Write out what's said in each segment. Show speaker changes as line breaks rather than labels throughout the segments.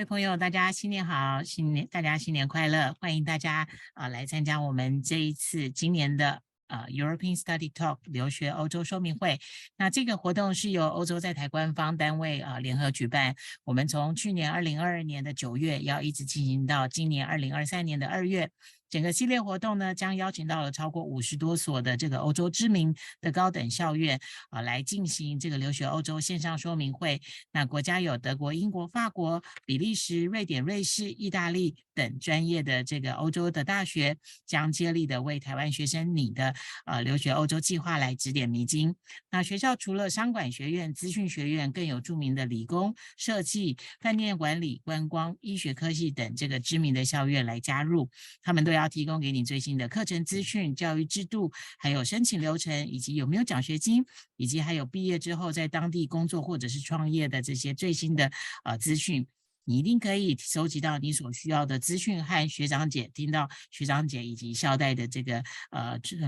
位朋友，大家新年好，大家新年快乐！欢迎大家来参加我们这一次今年的European Study Talk 留学欧洲说明会。那这个活动是由欧洲在台官方单位联合举办，我们从去年2022年的9月要一直进行到今年2023年的2月。整个系列活动呢，将邀请到了超过50多所的这个欧洲知名的高等校院来进行这个留学欧洲线上说明会。那国家有德国、英国、法国、比利时、瑞典、瑞士、意大利等专业的这个欧洲的大学，将接力的为台湾学生你的留学欧洲计划来指点迷津。那学校除了商管学院、资讯学院，更有著名的理工、设计、饭店管理、观光、医学科系等这个知名的校院来加入，他们都要提供给你最新的课程资讯、教育制度，还有申请流程，以及有没有奖学金，以及还有毕业之后在当地工作或者是创业的这些最新的资讯。你一定可以收集到你所需要的资讯，和学长姐听到学长姐以及校代的这个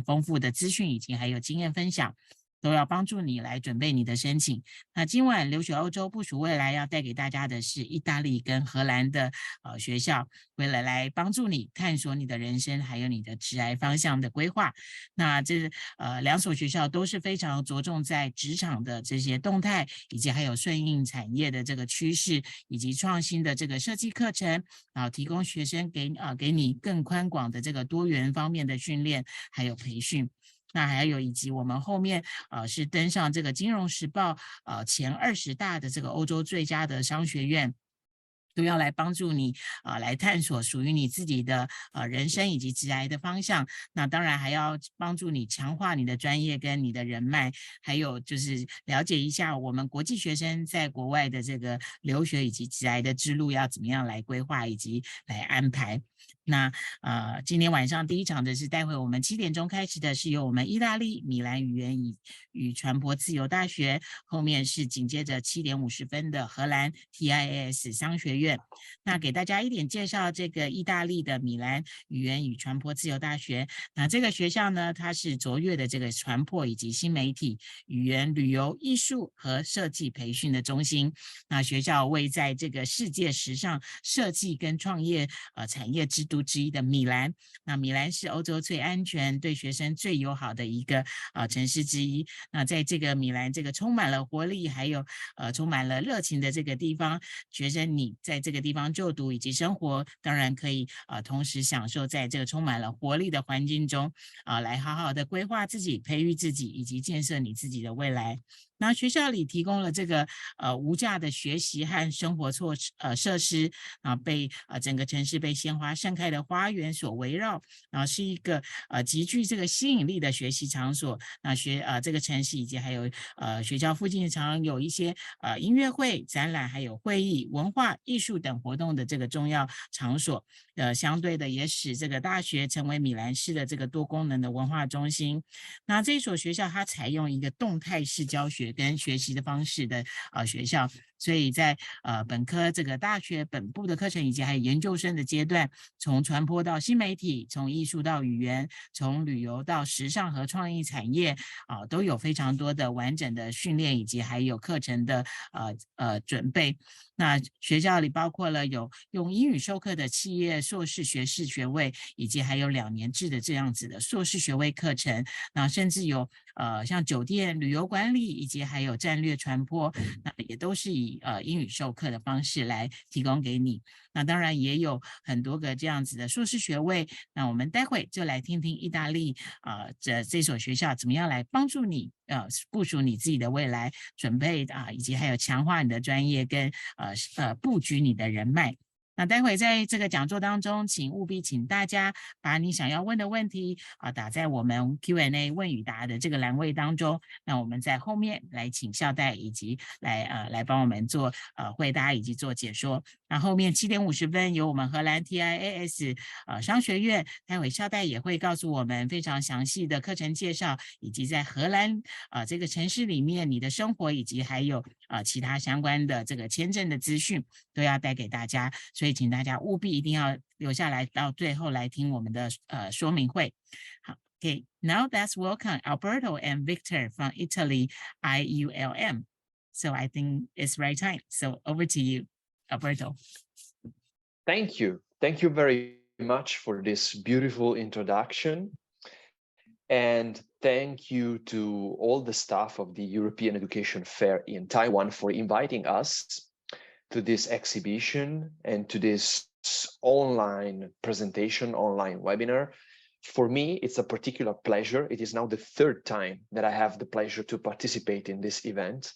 丰富的资讯，以及还有经验分享，都要帮助你来准备你的申请。那今晚留学欧洲部署未来要带给大家的是意大利跟荷兰的学校，为了来帮助你探索你的人生还有你的职涯方向的规划。那这2所学校都是非常着重在职场的这些动态，以及还有顺应产业的这个趋势，以及创新的这个设计课程，提供学生给你更宽广的这个多元方面的训练还有培训。那还有以及我们后面是登上这个金融时报前20大的这个欧洲最佳的商学院，都要来帮助你来探索属于你自己的人生以及职涯的方向。那当然还要帮助你强化你的专业跟你的人脉，还有就是了解一下我们国际学生在国外的这个留学以及职涯的之路要怎么样来规划以及来安排。那今天晚上第一场的是待会我们7点钟开始的，是由我们意大利米兰语言与传播自由大学，后面是紧接着7点50分的荷兰 TIAS 商学院。那给大家一点介绍这个意大利的米兰语言与传播自由大学。那这个学校呢，它是卓越的这个传播以及新媒体、语言、旅游、艺术和设计培训的中心。那学校位在这个世界时尚设计跟创业产业之都之一的米兰。那米兰是欧洲最安全、对学生最友好的一个城市之一。那在这个米兰这个充满了活力还有充满了热情的这个地方，学生你在这个地方就读以及生活，当然可以同时享受在这个充满了活力的环境中来好好的规划自己、培育自己以及建设你自己的未来。那学校里提供了这个无价的学习和生活设施被整个城市被鲜花盛开的花园所围绕，是一个极具这个吸引力的学习场所。那这个城市以及还有学校附近常有一些音乐会、展览还有会议、文化艺术等活动的这个重要场所。相对的也使这个大学成为米兰市的这个多功能的文化中心。那这所学校它采用一个动态式教学跟学习的方式的学校，所以在本科这个大学本部的课程以及还有研究生的阶段，从传播到新媒体，从艺术到语言，从旅游到时尚和创意产业都有非常多的完整的训练以及还有课程的准备。那学校里包括了有用英语授课的企业硕士学士学位，以及还有2年制的这样子的硕士学位课程。那甚至有像酒店、旅游管理以及还有战略传播，那也都是以英语授课的方式来提供给你。那当然也有很多个这样子的硕士学位。那我们待会就来听听意大利这所学校怎么样来帮助你部署你自己的未来，准备以及还有强化你的专业跟布局你的人脉。那待会在这个讲座当中，务必请大家把你想要问的问题打在我们 Q&A 问与答的这个栏位当中。那我们在后面来请校代以及来帮我们做回答以及做解说。那后面7点50分由我们荷兰 TIAS 商学院，待会校代也会告诉我们非常详细的课程介绍，以及在荷兰这个城市里面你的生活以及还有其他相关的这个签证的资讯都要带给大家。所以请大家务必一定要留下来到最后来听我们的说明会。好 ，Okay, now let's welcome Alberto and Victor from Italy IULM. So I think it's right time. So over to you. Alberto.
Thank you. Thank you very much for this beautiful introduction. And thank you to all the staff of the European Education Fair in Taiwan for inviting us to this exhibition and to this online presentation, online webinar. For me, it's a particular pleasure. It is now the third time that I have the pleasure to participate in this event.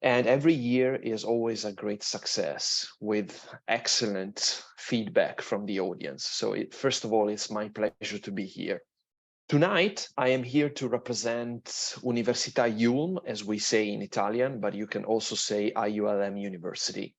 And every year is always a great success with excellent feedback from the audience. So first of all, it's my pleasure to be here. Tonight, I am here to represent Università IULM, as we say in Italian, but you can also say IULM University.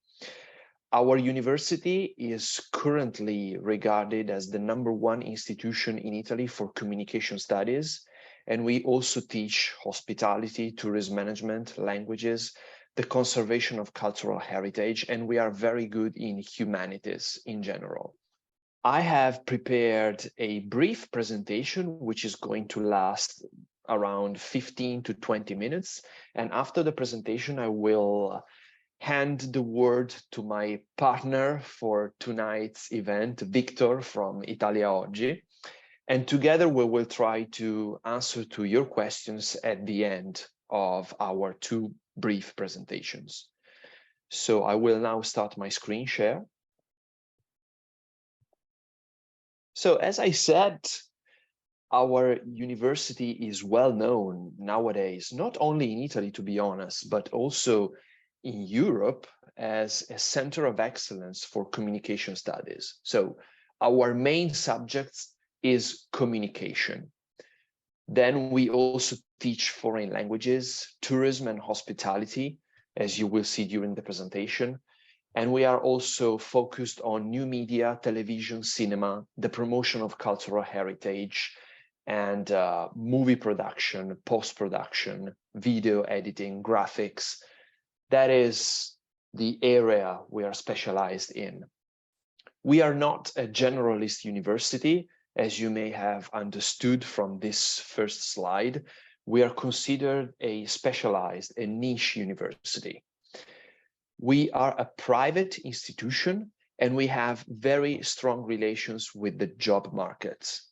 Our university is currently regarded as the #1 institution in Italy for communication studies. And we also teach hospitality, tourism management, languages, the conservation of cultural heritage, and we are very good in humanities in general. I have prepared a brief presentation, which is going to last around 15 to 20 minutes. And after the presentation, I will hand the word to my partner for tonight's event, Victor from Italia Oggi. And together we will try to answer to your questions at the end of our two brief presentations. So I will now start my screen share. So as I said, our university is well known nowadays, not only in Italy, to be honest, but also in Europe as a center of excellence for communication studies. So our main subjects is communication. Then we also teach foreign languages, tourism and hospitality, as you will see during the presentation. And we are also focused on new media, television, cinema, the promotion of cultural heritage, and movie production, post-production, video editing, graphics. That is the area we are specialized in. We are not a generalist university, as you may have understood from this first slide. We are considered a specialized, a niche university. We are a private institution and we have very strong relations with the job markets.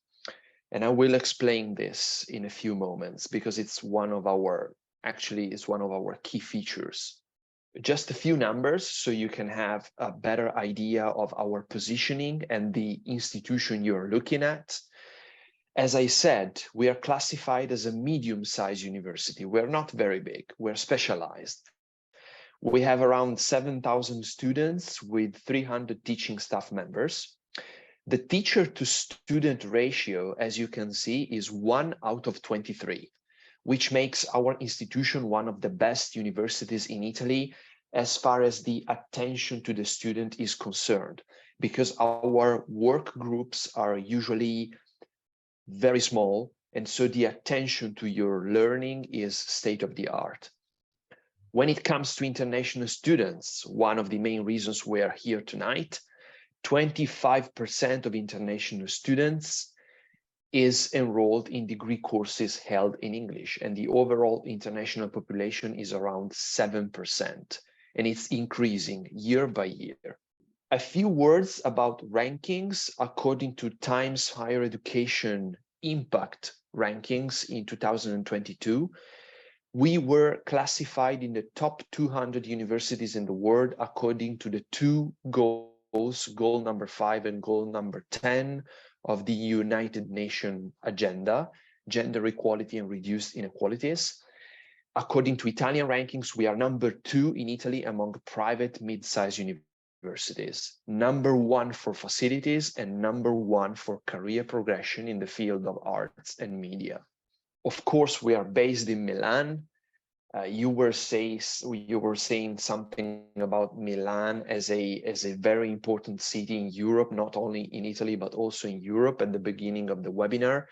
And I will explain this in a few moments because it's one of our key features. Just a few numbers so you can have a better idea of our positioning and the institution you're looking at. As I said, we are classified as a medium-sized university. We're not very big, we're specialized. We have around 7,000 students with 300 teaching staff members. The teacher-to-student ratio, as you can see, is 1 out of 23, which makes our institution one of the best universities in Italy as far as the attention to the student is concerned, because our work groups are usually very small, and so the attention to your learning is state-of-the-art. When it comes to international students, one of the main reasons we are here tonight, 25% of international students is enrolled in degree courses held in English, and the overall international population is around 7%, and it's increasing year by year. A few words about rankings. According to Times Higher Education Impact Rankings in 2022, we were classified in the top 200 universities in the world according to the two goals, goal number 5 and goal number 10 of the United Nations agenda, gender equality and reduced inequalities. According to Italian rankings, we are number 2 in Italy among private mid-sized universities, number 1 for facilities, and number 1 for career progression in the field of arts and media. Of course, we are based in Milan. You were saying something about Milan as a very important city in Europe, not only in Italy, but also in Europe at the beginning of the webinar.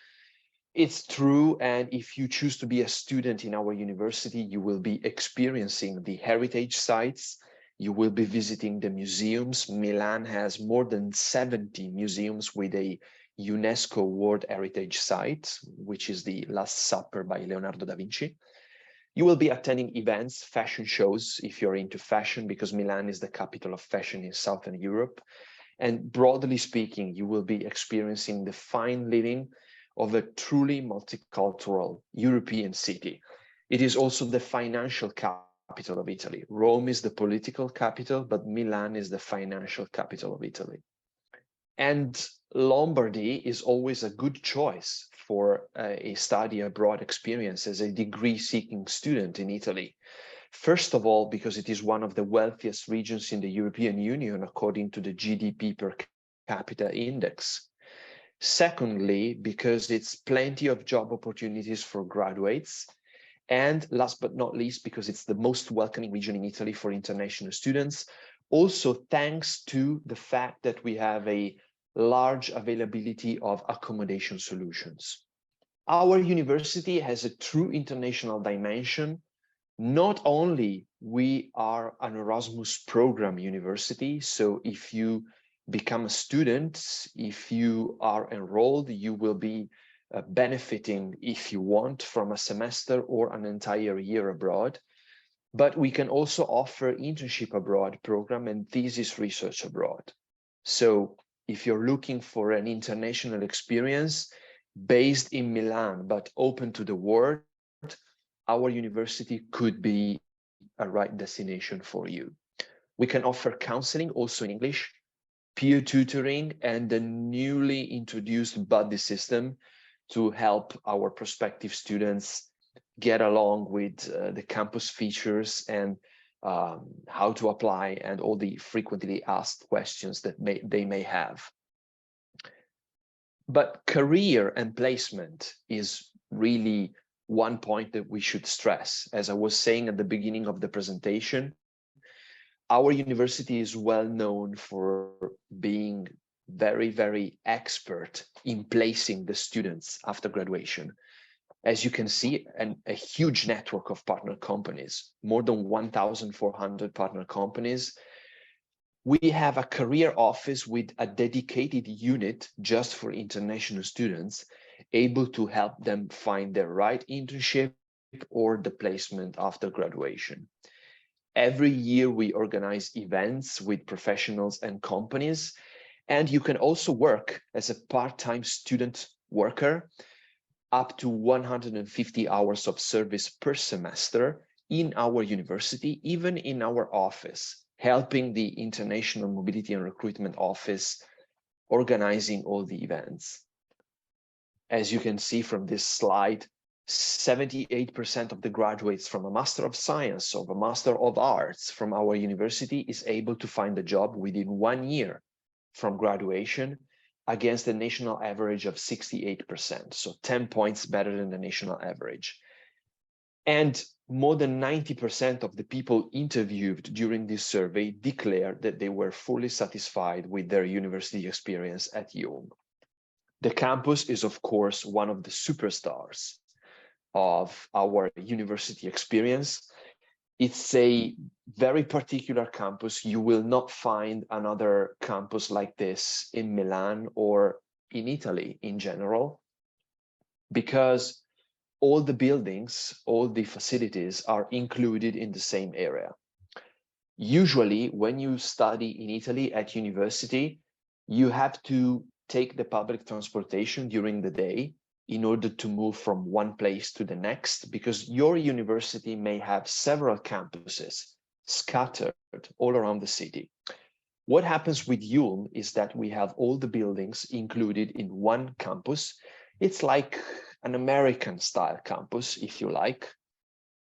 It's true, and if you choose to be a student in our university, you will be experiencing the heritage sites, you will be visiting the museums. Milan has more than 70 museums with a UNESCO World Heritage Site, which is the Last Supper by Leonardo da Vinci. You will be attending events, fashion shows, if you're into fashion, because Milan is the capital of fashion in Southern Europe. And broadly speaking, you will be experiencing the fine living of a truly multicultural European city. It is also the financial capital of Italy. Rome is the political capital, but Milan is the financial capital of Italy. And Lombardy is always a good choice for a study abroad experience as a degree-seeking student in Italy. First of all, because it is one of the wealthiest regions in the European Union, according to the GDP per capita index. Secondly, because it's plenty of job opportunities for graduates. And last but not least, because it's the most welcoming region in Italy for international students. Also, thanks to the fact that we have a large availability of accommodation solutions. Our university has a true international dimension. Not only we are an Erasmus program university, so if you become a student, if you are enrolled, you will be benefiting, if you want, from a semester or an entire year abroad. But we can also offer internship abroad program and thesis research abroad. So if you're looking for an international experience based in Milan, but open to the world, our university could be a right destination for you. We can offer counseling also in English, peer tutoring, and the newly introduced buddy system to help our prospective students get along with the campus features and how to apply and all the frequently asked questions that they may have. But career and placement is really one point that we should stress. As I was saying at the beginning of the presentation, our university is well known for being very, very expert in placing the students after graduation. As you can see, a huge network of partner companies, more than 1,400 partner companies. We have a career office with a dedicated unit just for international students, able to help them find their right internship or the placement after graduation. Every year we organize events with professionals and companies, and you can also work as a part-time student worker, up to 150 hours of service per semester in our university, even in our office, helping the International Mobility and Recruitment Office organizing all the events. As you can see from this slide, 78% of the graduates from a Master of Science or a Master of Arts from our university is able to find a job within 1 year from graduation, against the national average of 68%, so 10 points better than the national average. And more than 90% of the people interviewed during this survey declared that they were fully satisfied with their university experience at IULM. The campus is, of course, one of the superstars of our university experience. It's a very particular campus. You will not find another campus like this in Milan or in Italy in general, because all the buildings, all the facilities are included in the same area. Usually, when you study in Italy at university, you have to take the public transportation during the day in order to move from one place to the next, because your university may have several campuses scattered all around the city. What happens with IULM is that we have all the buildings included in one campus. It's like an American style campus, if you like.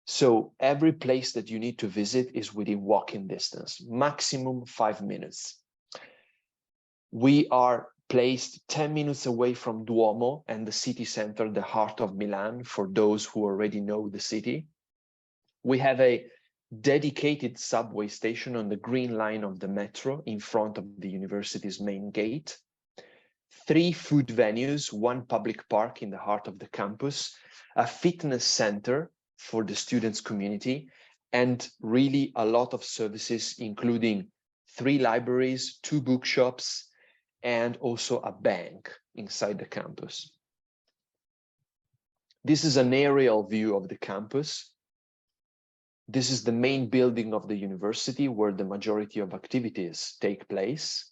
So every place that you need to visit is within walking distance, maximum 5 minutes. We are placed 10 minutes away from Duomo and the city center, the heart of Milan, for those who already know the city. We have a dedicated subway station on the green line of the metro in front of the university's main gate. 3 food venues, 1 public park in the heart of the campus, a fitness center for the students' community, and really a lot of services, including 3 libraries, 2 bookshops, and also a bank inside the campus. This is an aerial view of the campus. This is the main building of the university where the majority of activities take place.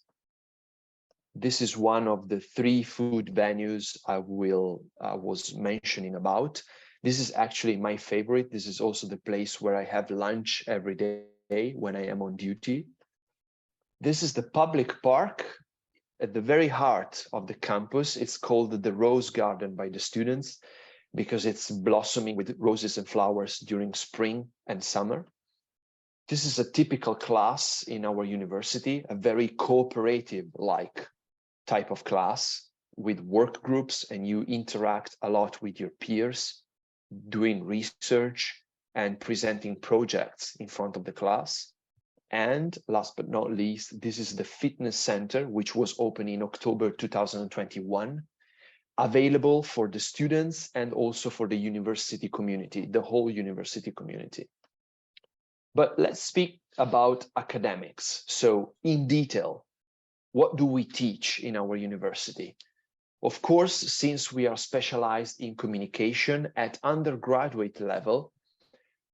This is one of the 3 food venues I was mentioning about. This is actually my favorite. This is also the place where I have lunch every day when I am on duty. This is the public park at the very heart of the campus. It's called the Rose Garden by the students because it's blossoming with roses and flowers during spring and summer. This is a typical class in our university, a very cooperative-like type of class with work groups, and you interact a lot with your peers, doing research and presenting projects in front of the class. And last but not least, this is the fitness center, which was opened in October 2021, available for the students and also for the university community, the whole university community. But let's speak about academics. So in detail, what do we teach in our university? Of course, since we are specialized in communication at undergraduate level,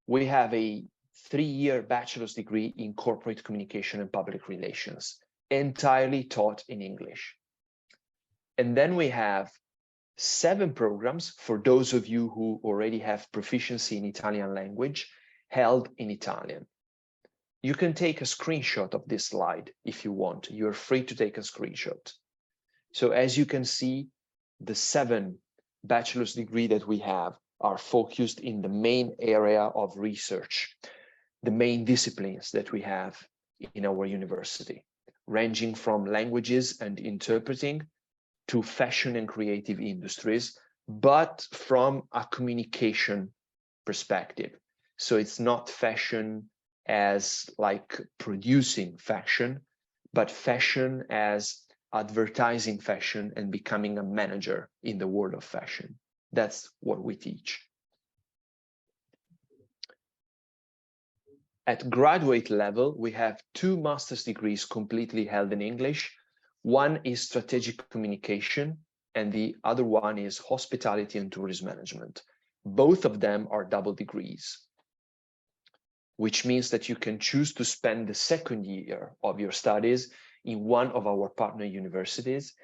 we have a 3-year bachelor's degree in corporate communication and public relations, entirely taught in English. And then we have 7 programs for those of you who already have proficiency in Italian language, held in Italian. You can take a screenshot of this slide if you want. You're free to take a screenshot. So as you can see, the 7 bachelor's degree that we have are focused in the main area of research, the main disciplines that we have in our university, ranging from languages and interpreting to fashion and creative industries, but from a communication perspective. So it's not fashion as like producing fashion, but fashion as advertising fashion and becoming a manager in the world of fashion. That's what we teach. At graduate level, we have 2 master's degrees completely held in English. One is strategic communication, and the other one is hospitality and tourism management. Both of them are double degrees, which means that you can choose to spend the 2nd year of your studies in one of our partner universities.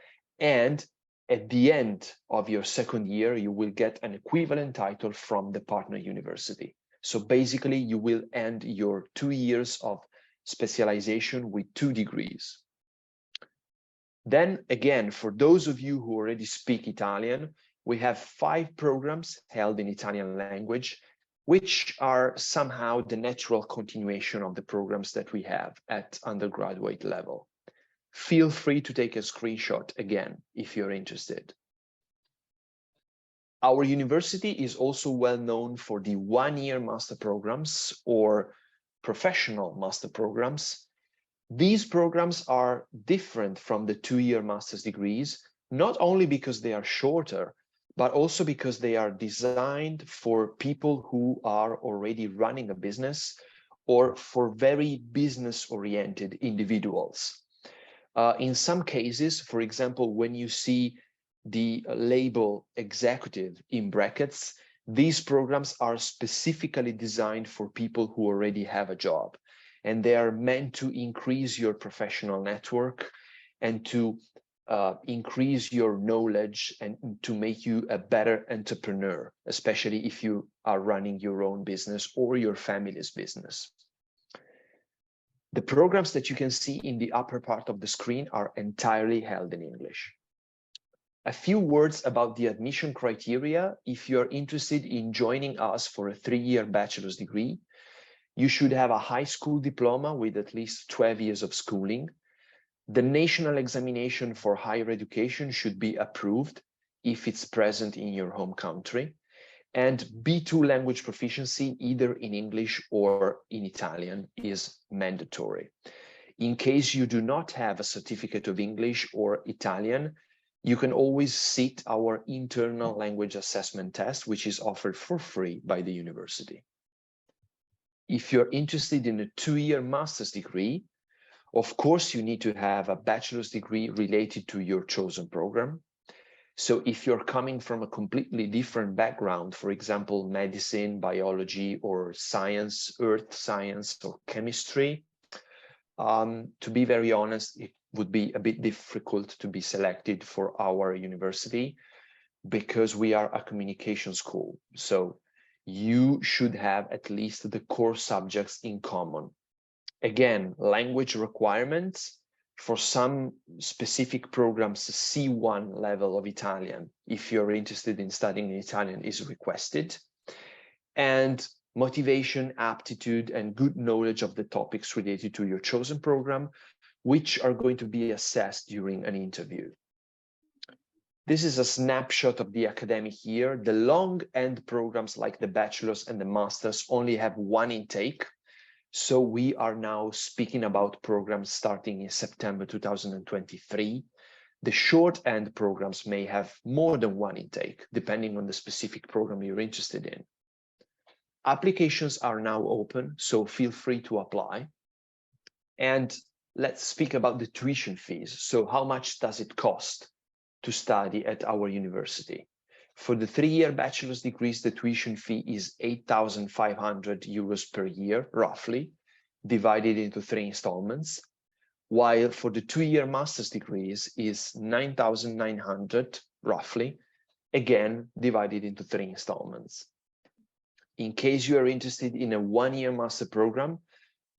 And at the end of your 2nd year, you will get an equivalent title from the partner university. So basically, you will end your 2 years of specialization with 2 degrees. Then again, for those of you who already speak Italian, we have 5 programs held in Italian language, which are somehow the natural continuation of the programs that we have at undergraduate level. Feel free to take a screenshot again, if you're interested. Our university is also well known for the 1-year master programs or professional master programs. These programs are different from the 2-year master's degrees, not only because they are shorter, but also because they are designed for people who are already running a business or for very business-oriented individuals. In some cases, for example, when you see the label executive in brackets, these programs are specifically designed for people who already have a job, and they are meant to increase your professional network and to increase your knowledge and to make you a better entrepreneur, especially if you are running your own business or your family's business. The programs that you can see in the upper part of the screen are entirely held in English. A few words about the admission criteria. If you're interested in joining us for a 3-year bachelor's degree, you should have a high school diploma with at least 12 years of schooling. The national examination for higher education should be approved if it's present in your home country. And B2 language proficiency, either in English or in Italian, is mandatory. In case you do not have a certificate of English or Italian, you can always sit our internal language assessment test, which is offered for free by the university. If you're interested in a 2-year master's degree, of course, you need to have a bachelor's degree related to your chosen program. So if you're coming from a completely different background, for example, medicine, biology, or science, earth science, or chemistry, to be very honest, it would be a bit difficult to be selected for our university because we are a communication school. So you should have at least the core subjects in common. Again, language requirements for some specific programs, C1 level of Italian, if you're interested in studying Italian, is requested. And motivation, aptitude, and good knowledge of the topics related to your chosen program, which are going to be assessed during an interview. This is a snapshot of the academic year. The long-end programs like the bachelor's and the master's only have one intake. So we are now speaking about programs starting in September 2023. The short-end programs may have more than one intake, depending on the specific program you're interested in. Applications are now open, so feel free to apply. And let's speak about the tuition fees. So how much does it cost to study at our university? For the 3-year bachelor's degrees, the tuition fee is 8,500 euros per year, roughly, divided into 3 installments, while for the 2-year master's degrees is 9,900, roughly, again, divided into 3 installments. In case you are interested in a 1-year master program,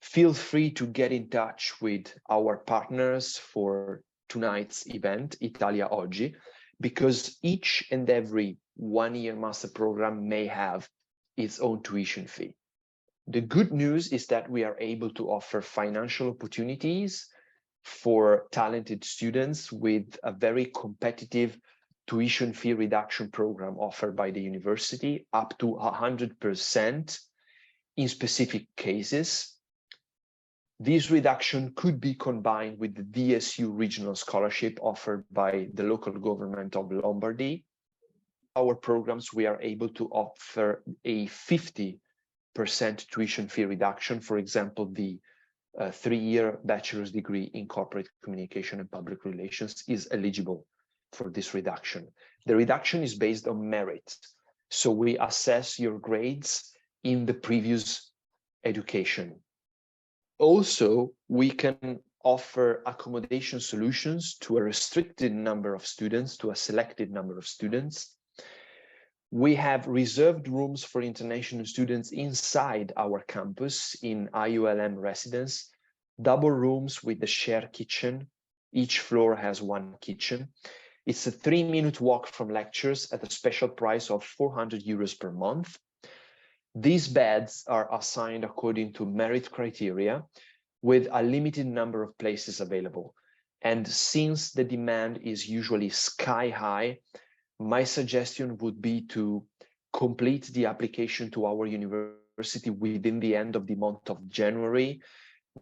feel free to get in touch with our partners for tonight's event, Italia Oggi, because each and every 1-year master program may have its own tuition fee. The good news is that we are able to offer financial opportunities for talented students with a very competitive tuition fee reduction program offered by the university, up to 100% in specific cases. This reduction could be combined with the DSU regional scholarship offered by the local government of Lombardy. Our programs, we are able to offer a 50% tuition fee reduction. For example, the 3-year bachelor's degree in corporate communication and public relations is eligible for this reduction. The reduction is based on merit. So we assess your grades in the previous education. Also, we can offer accommodation solutions to a restricted number of students, to a selected number of students. We have reserved rooms for international students inside our campus in IULM residence, double rooms with a shared kitchen. Each floor has 1 kitchen. It's a 3-minute walk from lectures at a special price of 400 euros per month. These beds are assigned according to merit criteria with a limited number of places available. And since the demand is usually sky high, my suggestion would be to complete the application to our university within the end of the month of January,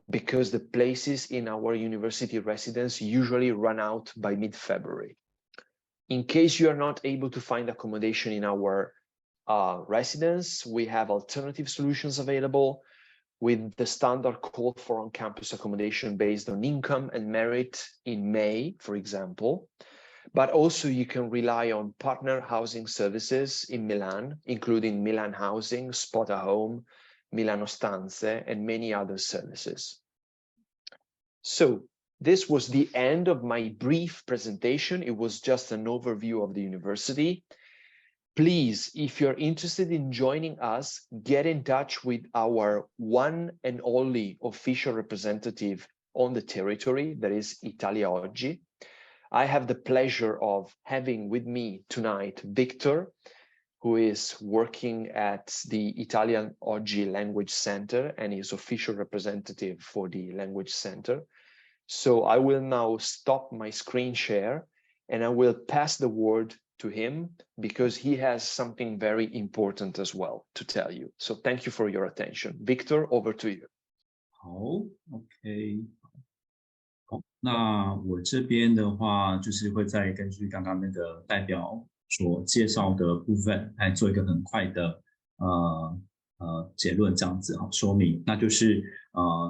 because the places in our university residence usually run out by mid-February. In case you are not able to find accommodation in our residence, we have alternative solutions available with the standard call for on-campus accommodation based on income and merit in May, for example. But also you can rely on partner housing services in Milan, including Milan Housing, Spot a Home, Milano Stanze, and many other services. So this was the end of my brief presentation. It was just an overview of the university. Please, if you're interested in joining us, get in touch with our one and only official representative on the territory, that is Italia Oggi. I have the pleasure of having with me tonight Victor, who is working at the Italian Oggi Language Center and is official representative for the Language Center. So I will now stop my screen share and I will pass the word to him because he has something very important as well to tell you. So thank you for your attention. Victor, over to you.
好 ，OK。好，那我这边的话，就是会再根据刚刚那个代表所介绍的部分，来做一个很快的结论，这样子说明。那就是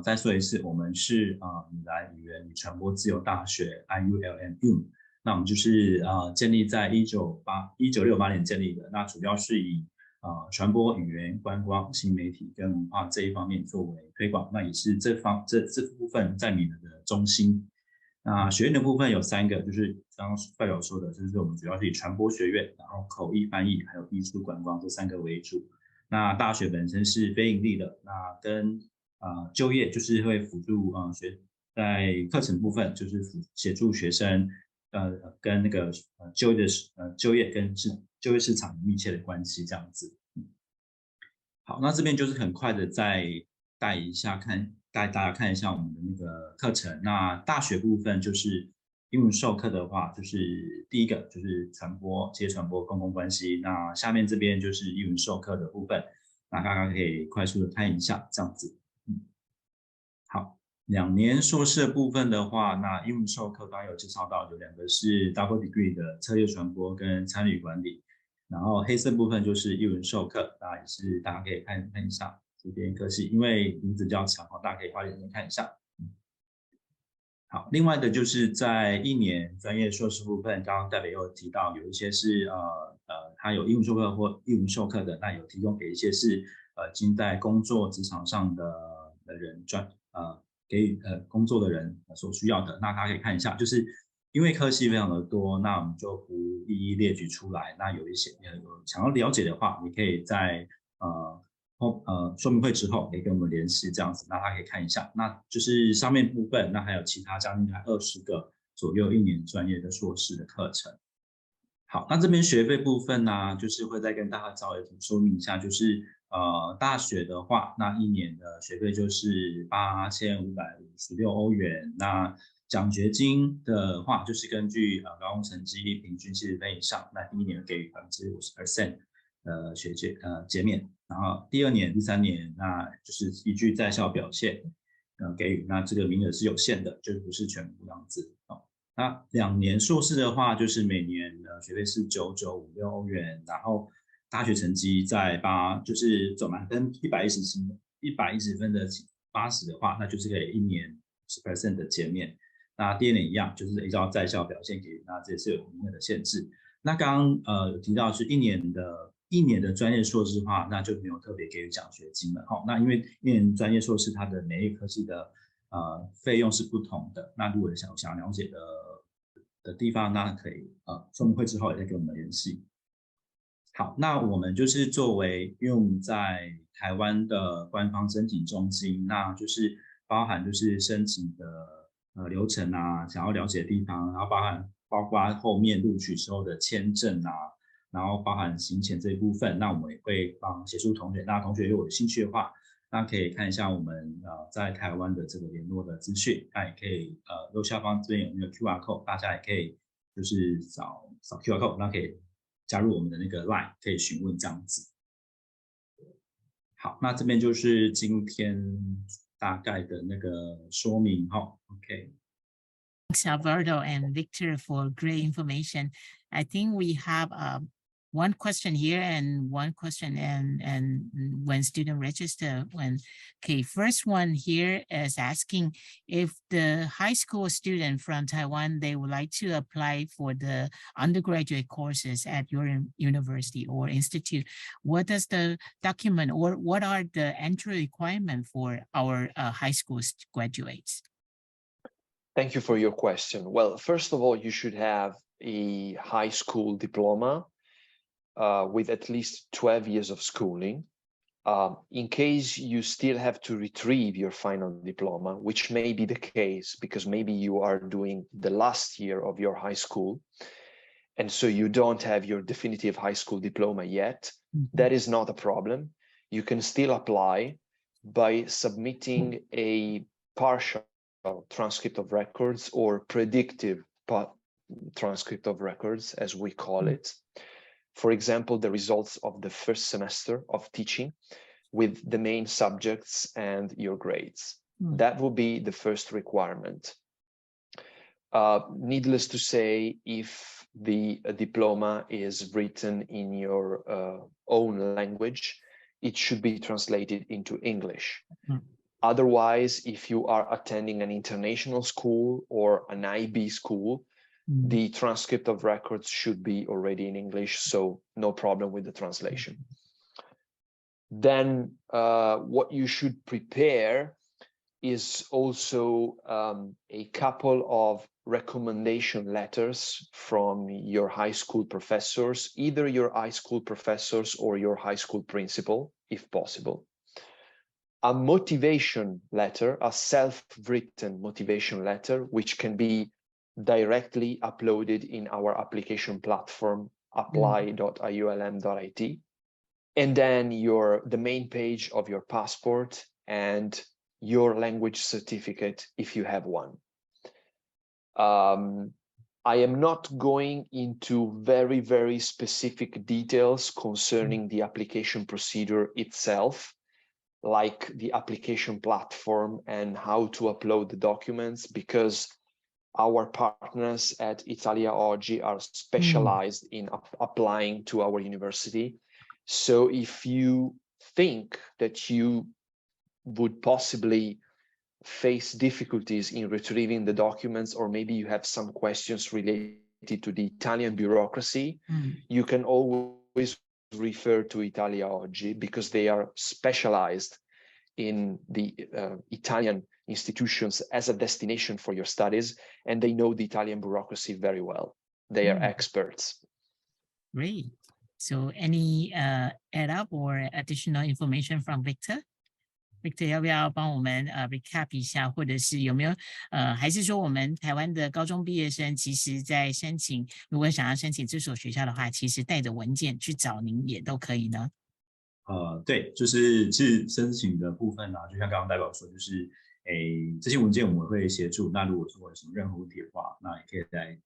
再说一次，我们是米兰语言与传播自由大学 IULM。那我们就是建立在1968年建立的，那主要是以传播、语言、观光、新媒体跟文化这一方面作为推广，那也是这部分在米兰的中心。那学院的部分有3个，就是刚刚范友说的，就是我们主要是以传播学院，然后口译翻译还有艺术观光这3个为主。那大学本身是非营利的，那跟就业就是会辅助在课程部分就是协助学生跟那个就业跟就业市场有密切的关系这样子。好，那这边就是很快的再带大家看一下我们的那个课程。那大学部分就是英文授课的话，就是第一个就是传播公共关系。那下面这边就是英文授课的部分，那大家可以快速的看一下这样子。好，2年硕士的部分的话，那英文授课刚刚有介绍到有2个是 double degree 的策略传播跟参与管理。然后黑色部分就是英文授课，那也是大家可以看一下这边科系，因为名字比较长，大家可以花点时间看一下。好，另外的就是在1年专业硕士部分，刚刚代表有提到有一些是它有英文授课或英文授课的，那有提供给一些是已经在工作职场上的人给予工作的人所需要的，那大家可以看一下，就是因为科系非常的多，那我们就不一一列举出来。那有一些想要了解的话，你可以在说明会之后可以跟我们联系这样子，那大家可以看一下。那就是上面部分，那还有其他将近20个左右1年专业的硕士的课程。好，那这边学费部分呢，就是会再跟大家稍微说明一下，就是大学的话，那1年的学费就是8556欧元。那奖学金的话，就是根据高中成绩平均70分以上，那第1年给予50% 减免，然后第2年、第3年，那就是依据在校表现给予，那这个名额是有限的，就是不是全部这样子。那2年硕士的话，就是每年的学费是9956欧元，然后大学成绩在就是总满分110分的80的话，那就是可以1年10% 的减免。那第2年一样，就是依照在校表现给予，那这也是有名额的限制。那刚刚有提到是1年的专业硕士的话，那就没有特别给予奖学金了。那因为1年专业硕士它的每一科系的费用是不同的。那如果想了解的地方，那可以说明会之后也再跟我们联系。好，那我们就是作为，因为我们在台湾的官方申请中心，那就是包含就是申请的流程啊，想要了解的地方，然后包括后面录取时候的签证啊，然后包含行前这一部分，那我们也会协助同学。那同学如果有兴趣的话，那可以看一下我们在台湾的这个联络的资讯，那也可以右下方这边有那个 QR code， 大家也可以就是扫 QR code， 那可以加入我们的那个 Line， 可以询问这样子。好，那这边就是今天大概的那个说明哈 ，OK。Thanks,
Alberto and Victor, for great information. I think we have one question here and one question and when student register okay, first one here is asking if the high school student from Taiwan, they would like to apply for the undergraduate courses at your university or institute. What does the document or what are the entry requirements for our high school graduates?
Thank you for your question. Well, first of all, you should have a high school diploma with at least 12 years of schooling. In case you still have to retrieve your final diploma, which may be the case because maybe you are doing the last year of your high school, and so you don't have your definitive high school diploma yet, that is not a problem. You can still apply by submitting a partial transcript of records or predictive transcript of records, as we call it. For example, the results of the first semester of teaching with the main subjects and your grades. That will be the first requirement. Needless to say, if the diploma is written in your own language, it should be translated into English. Otherwise, if you are attending an international school or an IB school, the transcript of records should be already in English, so no problem with the translation. Then what you should prepare is also a couple of recommendation letters from your high school professors, either your high school professors or your high school principal, if possible. A motivation letter, a self-written motivation letter, which can be directly uploaded in our application platform, apply.iulm.it. And then the main page of your passport and your language certificate, if you have one. I am not going into very, very specific details concerning the application procedure itself, like the application platform and how to upload the documents, because our partners at Italia Oggi are specialized in applying to our university. So if you think that you would possibly face difficulties in retrieving the documents, or maybe you have some questions related to the Italian bureaucracy, you can always refer to Italia Oggi, because they are specialized in the Italian institutions as a destination for your studies, and they know the Italian bureaucracy very well. They are experts.
Great. So any add up or additional information from Victor? Victor 要不要帮我们recap 一下，或者是有没有还是说我们台湾的高中毕业生，其实在申请，如果想要申请这所学校的话，其实带着文件去找您也都可以呢？
对，就是其实申请的部分就像刚刚代表说，就是这些文件我们会协助。那如果说有什么任何问题的话，那也可以来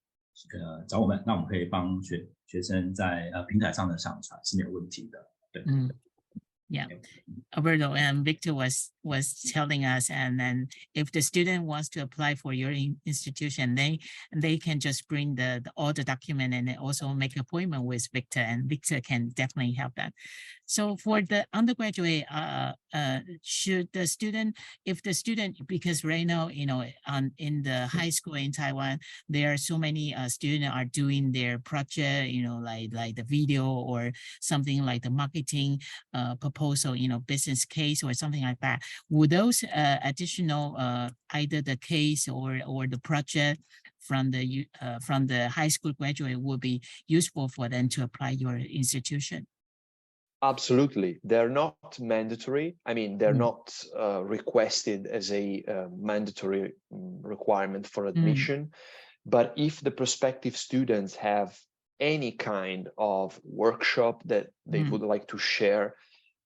找我们，那我们可以帮学生在平台上的上传是没有问题的。对。
Yeah, Alberto and Victor was telling us, and then if the student wants to apply for your institution, they can just bring all the document and also make an appointment with Victor, and Victor can definitely help them. So for the undergraduate, should the student, if the student, because right now, you know, in the high school in Taiwan, there are so many students are doing their project, you know, like the video or something like the marketing proposal, you know, business case or something like that. Would those additional either the case or the project from the high school graduate would be useful for them to apply your institution?
Absolutely. They're not mandatory. I mean, they're not requested as a mandatory requirement for admission. But if the prospective students have any kind of workshop that they would like to share,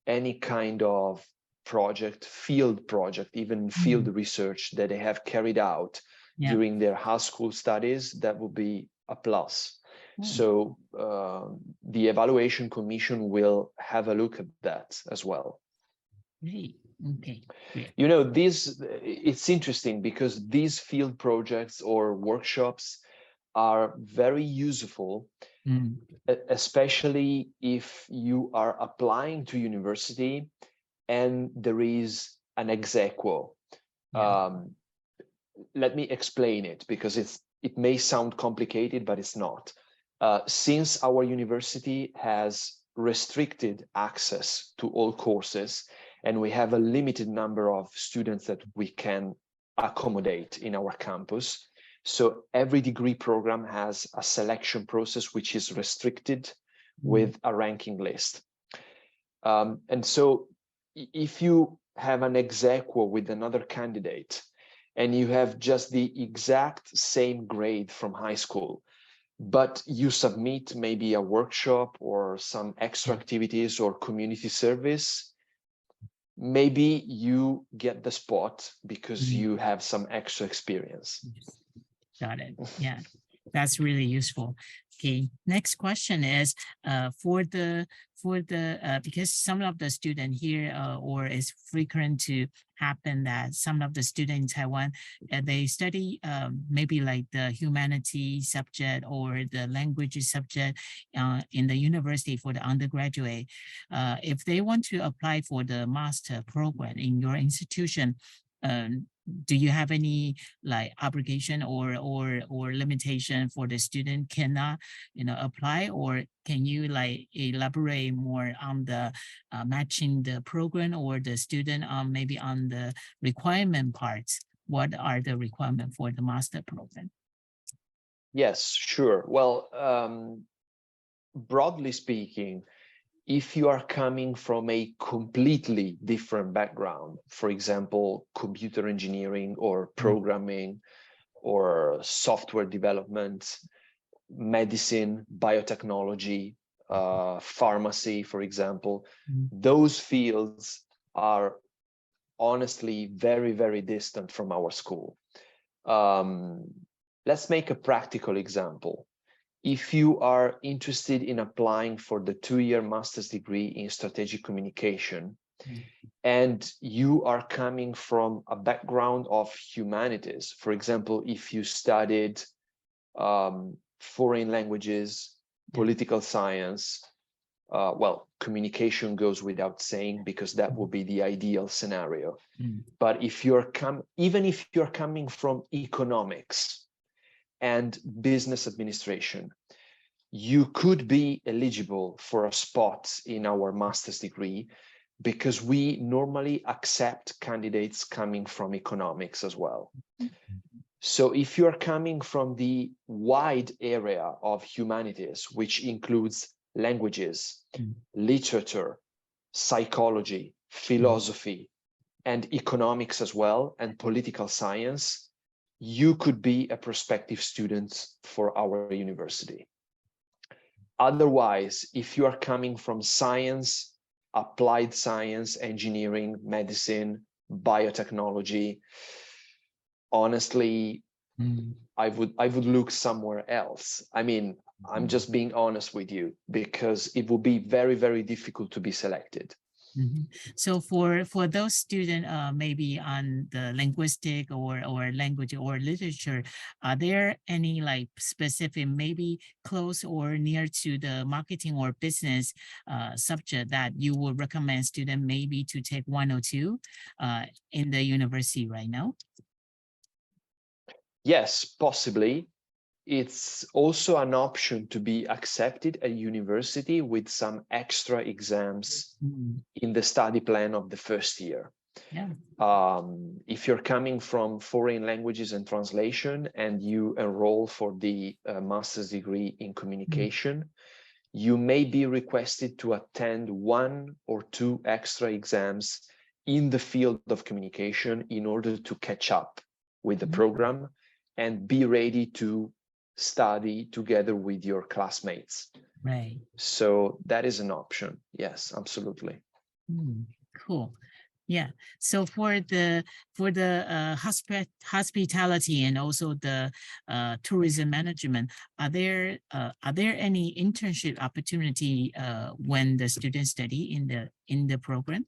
any kind of project, field project, even field research that they have carried out during their high school studies, that would be a plus. So the evaluation commission will have a look at that as well.
Okay.
You know, it's interesting because these field projects or workshops are very useful, especially if you are applying to university and there is an ex aequo. Let me explain it, because it may sound complicated, but it's not. Since our university has restricted access to all courses, and we have a limited number of students that we can accommodate in our campus, so every degree program has a selection process which is restricted with a ranking list. And so if you have an ex aequo with another candidate, and you have just the exact same grade from high school, but you submit maybe a workshop or some extra activities or community service, maybe you get the spot because you have some extra experience.
Got it. Yeah, that's really useful. Okay, next question is because some of the students here or it's frequent to happen that some of the students in Taiwan they study maybe like the humanities subject or the language subject in the university for the undergraduate. If they want to apply for the master program in your institution, do you have any like obligation or limitation for the student cannot apply, or can you like elaborate more on the matching the program or the student maybe on the requirement parts? What are the requirements for the master program?
Yes, sure. Well, broadly speaking, if you are coming from a completely different background, for example, computer engineering or programming or software development, medicine, biotechnology, pharmacy, for example, those fields are honestly very, very distant from our school. Let's make a practical example. If you are interested in applying for the 2-year master's degree in strategic communication, and you are coming from a background of humanities, for example, if you studied foreign languages, political science, well, communication goes without saying because that would be the ideal scenario. But if you're even if you're coming from economics and business administration, you could be eligible for a spot in our master's degree because we normally accept candidates coming from economics as well. So if you're coming from the wide area of humanities, which includes languages, literature, psychology, philosophy, and economics as well, and political science, you could be a prospective student for our university. Otherwise, if you are coming from science, applied science, engineering, medicine, biotechnology, honestly, I would look somewhere else. I mean, I'm just being honest with you because it will be very, very difficult to be selected.
So for those students, maybe on the linguistic or language or literature, are there any like specific, maybe close or near to the marketing or business subject that you would recommend student maybe to take 1 or 2 in the university right now?
Yes, possibly. It's also an option to be accepted at university with some extra exams in the study plan of the first year.
Yeah.
If you're coming from foreign languages and translation and you enroll for the master's degree in communication, you may be requested to attend 1 or 2 extra exams in the field of communication in order to catch up with the program and be ready to study together with your classmates.
Right.
So that is an option. Yes, absolutely.
Cool. Yeah. So for the hospitality and also the tourism management, are there any internship opportunity when the students study in the program?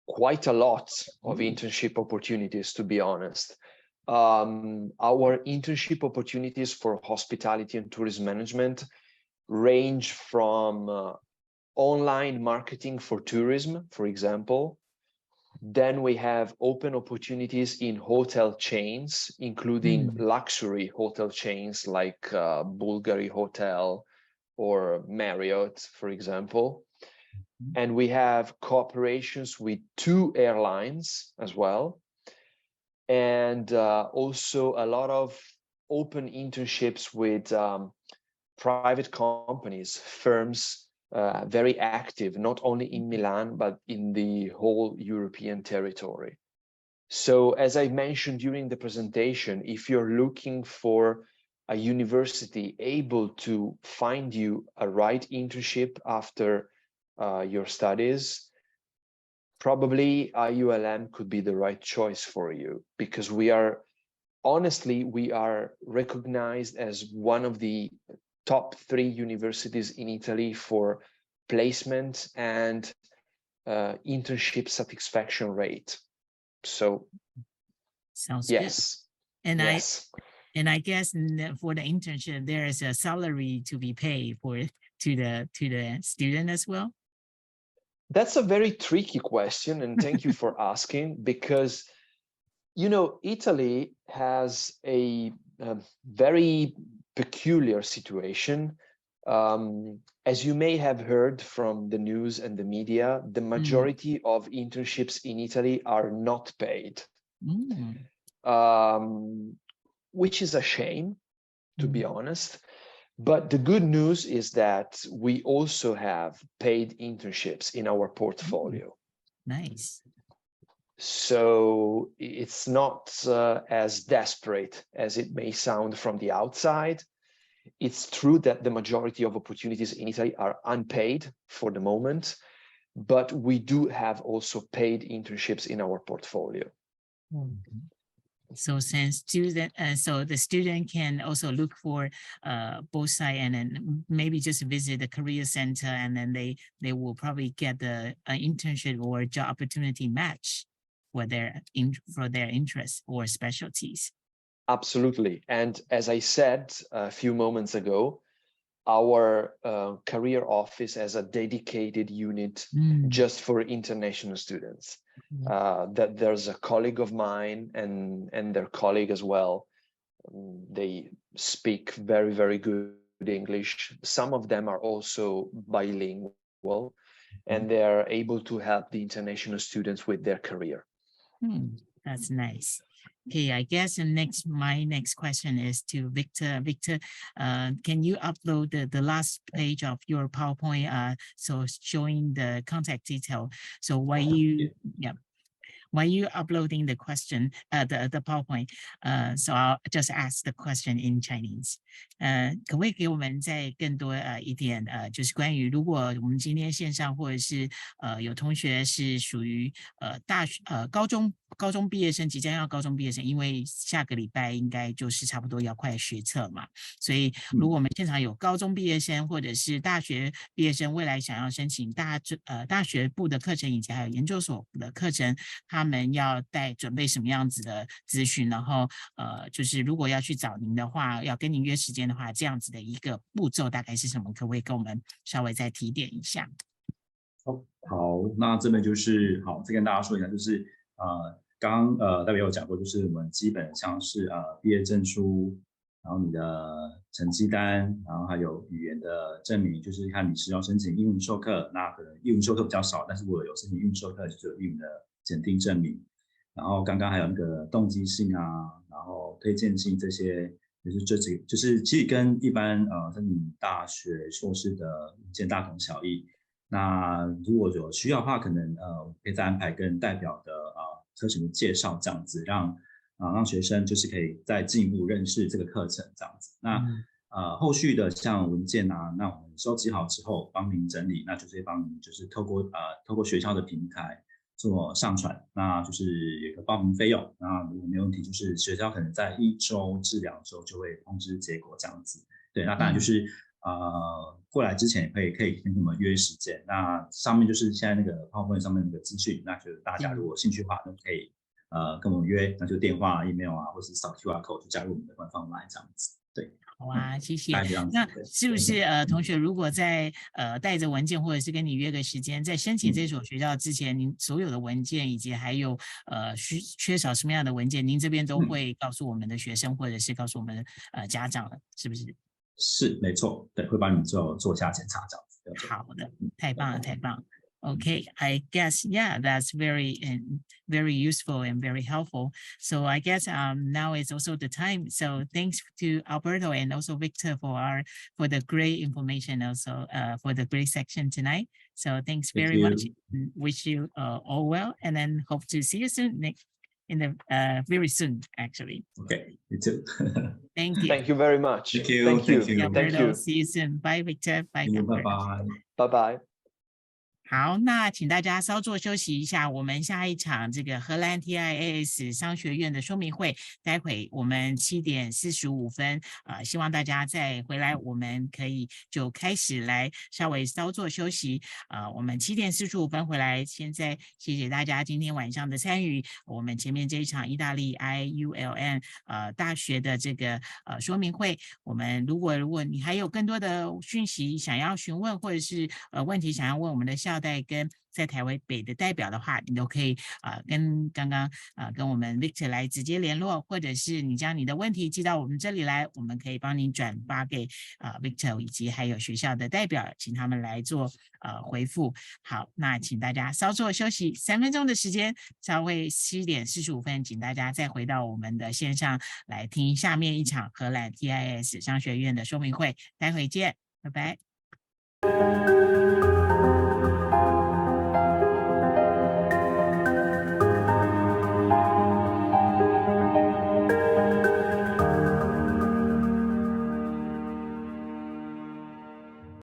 Quite a lot of internship opportunities, to be honest. Our internship opportunities for hospitality and tourism management range from online marketing for tourism, for example. Then we have open opportunities in hotel chains, including luxury hotel chains like Bulgari Hotel or Marriott, for example. And we have cooperations with 2 airlines as well. And also a lot of open internships with private companies, firms, very active, not only in Milan, but in the whole European territory. So as I mentioned during the presentation, if you're looking for a university able to find you a right internship after your studies, probably IULM could be the right choice for you, because we are recognized as one of the top 3 universities in Italy for placement and internship satisfaction rate. So
sounds
yes.
Good. And
yes.
I guess for the internship, there is a salary to be paid to the student as well.
That's a very tricky question, and thank you for asking, because You know, Italy has a very peculiar situation. As you may have heard from the news and the media, the majority of internships in Italy are not paid, which is a shame, to be honest. But the good news is that we also have paid internships in our portfolio.
Nice.
So it's not as desperate as it may sound from the outside. It's true that the majority of opportunities in Italy are unpaid for the moment, but we do have also paid internships in our portfolio.
So since so the student can also look for both sides, and then maybe just visit the career center, and then they will probably get the internship or job opportunity match for their interests or specialties.
Absolutely. And as I said a few moments ago, our career office has a dedicated unit just for international students. That there's a colleague of mine and their colleague as well. They speak very, very good English. Some of them are also bilingual, and they're able to help the international students with their career.
That's nice. Okay, I guess my next question is to Victor. Victor, can you upload the last page of your PowerPoint, so showing the contact detail? So while you uploading the question, the PowerPoint, so I'll just ask the question in Chinese. 可不可以给我们再更多一点就是关于如果我们今天线上或者是有同学是属于高中毕业生，即将要高中毕业生，因为下个礼拜应该就是差不多要快学测嘛，所以如果我们现场有高中毕业生或者是大学毕业生，未来想要申请大学部的课程以及还有研究所的课程，他们要准备什么样子的资讯，然后就是如果要去找您的话，要跟您约时间的话，这样子的一个步骤大概是什么？可不可以跟我们稍微再提点一下？
好，那这边就是再跟大家说一下，就是刚刚代表有讲过，就是我们基本像是毕业证书，然后你的成绩单，然后还有语言的证明，就是看你是要申请英文授课，那可能英文授课比较少，但是我有申请英文授课，就是有英文的检定证明。然后刚刚还有那个动机性啊，然后推荐信这些，就是这几个，就是其实跟一般申请大学硕士的文件大同小异。那如果有需要的话，可能可以再安排跟代表的课程的介绍，这样子让学生就是可以再进一步认识这个课程这样子。那后续的像文件啊，那我们收集好之后帮您整理，那就是帮您就是透过学校的平台做上传，那就是有一个报名费用。那如果没问题，就是学校可能在1周至2周就会通知结果这样子。对，那当然就是过来之前可以跟我们约时间。那上面就是现在那个 PowerPoint 上面那个资讯，那就大家如果兴趣的话，都可以跟我们约，那就电话、email 啊，或是扫 QR code 就加入我们的官方 LINE 这样子。对，
好啊，谢谢。那是不是同学如果在带着文件或者是跟你约个时间，在申请这所学校之前，您所有的文件以及还有缺少什么样的文件，您这边都会告诉我们的学生或者是告诉我们家长了，是不是？
是，没错，对，会帮你们做下检查这样子。
好的，太棒了，太棒了。Okay, I guess, yeah, that's very useful and very helpful. So I guess now is also the time. So thanks to Alberto and also Victor for the great information, also for the great section tonight. So thanks very much. Wish you all well, and then hope to see you soon very soon, actually.
Okay, me too.
Thank you. Thank you very much.
Thank you.
Thank you.
See you soon. Bye, Victor. Bye.
Bye.
Bye. Bye.
好，那请大家稍作休息一下，我们下一场这个荷兰 TIAS 商学院的说明会，待会我们7点45分，希望大家再回来，我们可以就开始来稍微稍作休息，我们7点45分回来。现在谢谢大家今天晚上的参与，我们前面这一场意大利 IULM 大学的这个说明会，我们如果你还有更多的讯息想要询问，或者是问题想要问我们的校代跟在台湾北的代表的话，你都可以跟刚刚跟我们 Victor 来直接联络，或者是你将你的问题寄到我们这里来，我们可以帮你转发给Victor 以及还有学校的代表，请他们来做回复。好，那请大家稍作休息3分钟的时间，稍微7点45分，请大家再回到我们的线上来听下面一场荷兰 TIS 商学院的说明会，待会见，拜拜。